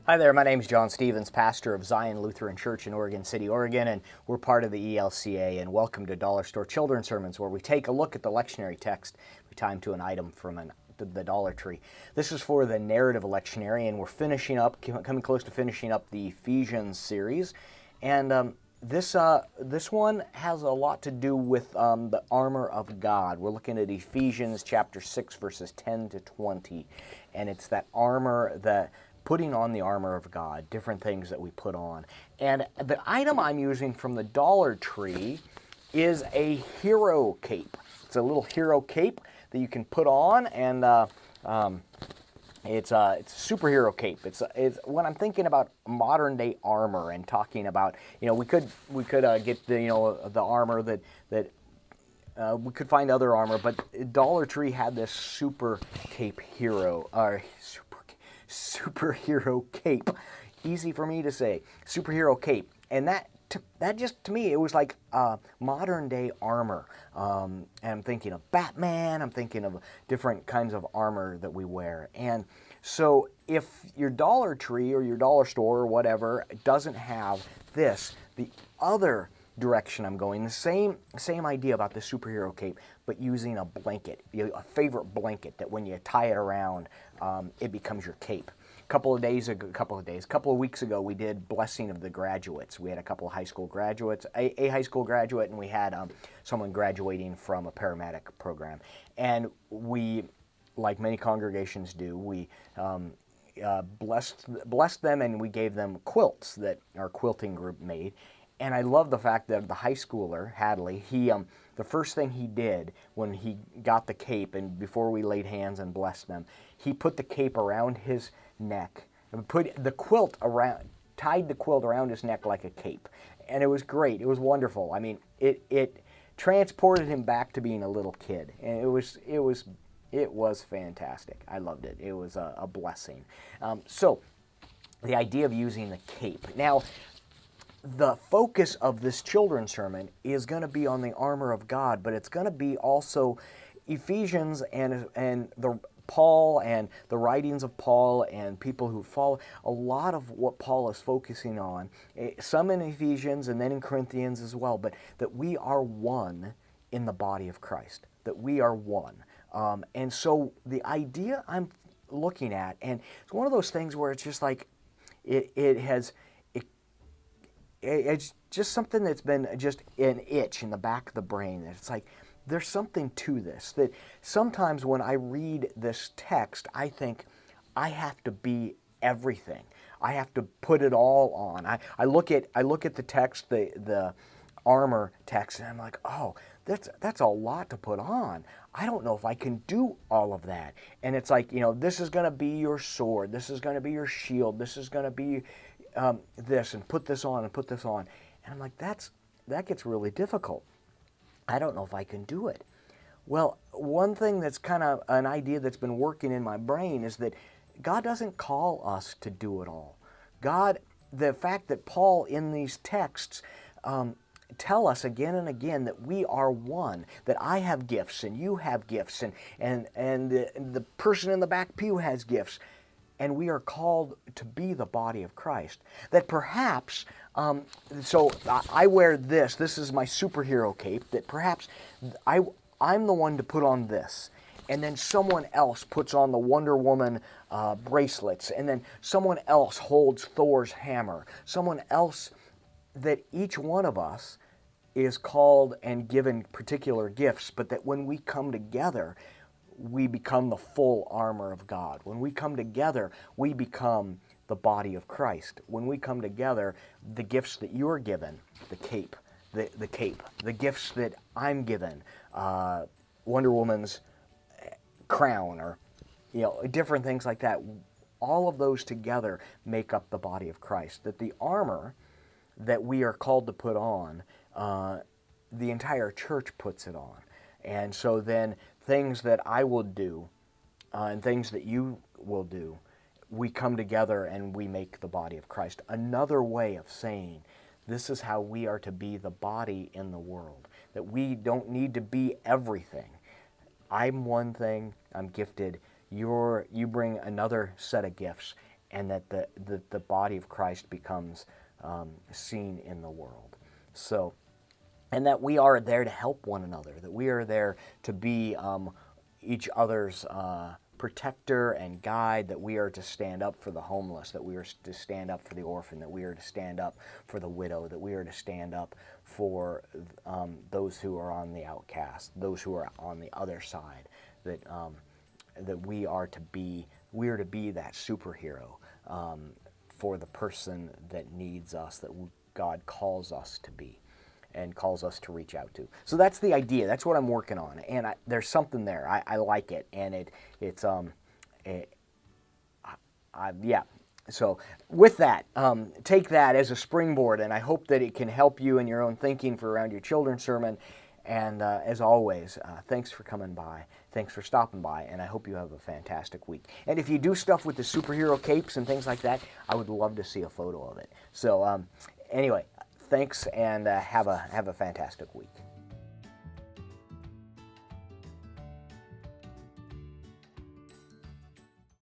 Hi there, my name is John Stevens, pastor of Zion Lutheran Church in Oregon City, Oregon, and we're part of the ELCA, and welcome to Dollar Store Children's Sermons, where we take a look at the lectionary text. We time to an item from the Dollar Tree. This is for the narrative lectionary, and we're finishing up, coming close to finishing up the Ephesians series, and this one has a lot to do with the armor of God. We're looking at Ephesians chapter 6, verses 10 to 20, and it's that armor, that putting on the armor of God, different things that we put on. And the item I'm using from the Dollar Tree is a hero cape. It's a little hero cape that you can put on, and it's a superhero cape. It's when I'm thinking about modern day armor and talking about, we could get the armor that we could find other armor, but Dollar Tree had this super cape hero, or superhero cape. Easy for me to say, superhero cape, and that just, to me, it was like modern day armor. And I'm thinking of Batman. I'm thinking of different kinds of armor that we wear. And so, if your Dollar Tree or your dollar store or whatever doesn't have this, the other direction I'm going, the same idea about the superhero cape, but using a blanket, a favorite blanket that when you tie it around, it becomes your cape. A couple of weeks ago, we did blessing of the graduates. We had a couple of high school graduates, a high school graduate, and we had someone graduating from a paramedic program. And we, like many congregations do, we blessed them, and we gave them quilts that our quilting group made. And I love the fact that the high schooler, Hadley, the first thing he did when he got the cape, and before we laid hands and blessed them, he put the cape around his neck and tied the quilt around his neck like a cape. And it was great. It was wonderful. I mean, it transported him back to being a little kid, and it was fantastic. I loved it. It was a blessing. So the idea of using the cape. Now, the focus of this children's sermon is going to be on the armor of God, but it's going to be also Ephesians and the Paul and the writings of Paul and people who follow. A lot of what Paul is focusing on, some in Ephesians and then in Corinthians as well, but that we are one in the body of Christ, that we are one. And so the idea I'm looking at, and it's one of those things where it's just like it's just something that's been just an itch in the back of the brain. It's like there's something to this, that sometimes when I read this text, I think I have to be everything. I have to put it all on. I look at the text, the armor text, and I'm like, oh, that's a lot to put on. I don't know if I can do all of that. And it's like, this is going to be your sword. This is going to be your shield. This is going to be this, and put this on and put this on. And I'm like, that gets really difficult. I don't know if I can do it. Well, one thing that's kind of an idea that's been working in my brain is that God doesn't call us to do it all. The fact that Paul in these texts tell us again and again that we are one, that I have gifts and you have gifts, and the person in the back pew has gifts, and we are called to be the body of Christ. That perhaps, so I wear this. This is my superhero cape. That perhaps I'm the one to put on this, and then someone else puts on the Wonder Woman bracelets, and then someone else holds Thor's hammer. Someone else, that each one of us is called and given particular gifts, but that when we come together, we become the full armor of God. When we come together, we become the body of Christ. When we come together, the gifts that you're given, the cape, the gifts that I'm given, Wonder Woman's crown, or different things like that, all of those together make up the body of Christ. That the armor that we are called to put on, the entire church puts it on. And so then things that I will do and things that you will do, we come together and we make the body of Christ. Another way of saying this is how we are to be the body in the world, that we don't need to be everything. I'm one thing, I'm gifted, you bring another set of gifts, and that the body of Christ becomes seen in the world. So, and that we are there to help one another, that we are there to be each other's protector and guide, that we are to stand up for the homeless, that we are to stand up for the orphan, that we are to stand up for the widow, that we are to stand up for those who are on the outcast, those who are on the other side, that that we are to be that superhero for the person that needs us, that God calls us to be and calls us to reach out to. So that's the idea. That's what I'm working on, and there's something there. I like it, and yeah. So with that, take that as a springboard, and I hope that it can help you in your own thinking for around your children's sermon. And as always, thanks for coming by. Thanks for stopping by, and I hope you have a fantastic week. And if you do stuff with the superhero capes and things like that, I would love to see a photo of it. So anyway, thanks, and have a fantastic week.